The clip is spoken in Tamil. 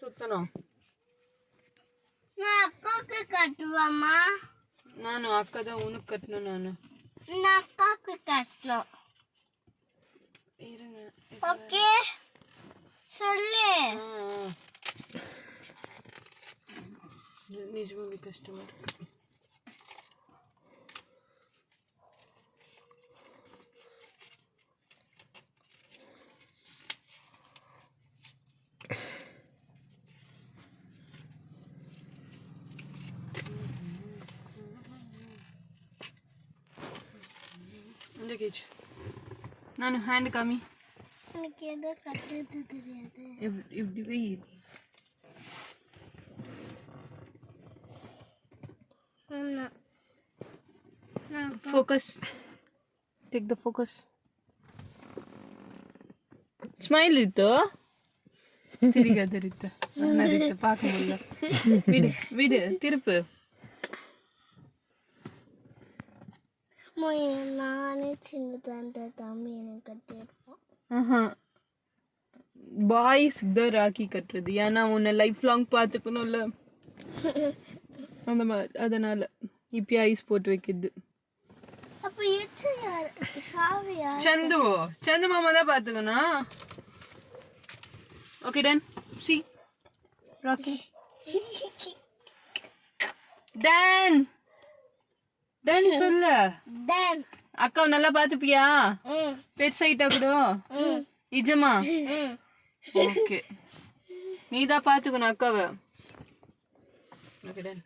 சுத்தணும். நான் அக்காக்கு கட்டுவாமா. நானும் அக்கா தான் உனக்கு கட்டணும். நான் அக்காக்கு கட்டணும். இருங்க. ஓகே சொல்லு. நிஜமாவே கஷ்டமா இருக்கு. ನಾನು ಹ್ಯಾಂಡ್ ಕಾಮಿ எனக்கு எது கட்டுறது தெரியாது. இப்படி வை. Focus take the focus. Smile ಇತ್ತು ತಿರುಗದಿರುತ್ತೆ ಅನ್ನದಿತ್ತು பார்க்க முடியல. விடு விடு திருப்பு. நானே சின்னதா அந்த தம்பி எனக்கு கட்டியிருப்போம். பாய்ஸ்க்கு தான் ராக்கி கட்டுறது. ஏன்னா உன்னை லைஃப் லாங் பார்த்துக்கணும்ல, அந்த மாதிரி. அதனால இப்பயே ஐஸ் போட்டு வைக்கிறது. அப்ப சாவியா சந்து மாமா தான் பார்த்துக்கணும். Okay done. சி ராக்கி டன் டன் சொல்ல. டன் அக்காவை நல்லா பார்த்துப்பியா? பெட் சைட்டா கூட நிஜமா? ஓகே, நீ தான் பார்த்துக்கணும் அக்காவை. Okay done.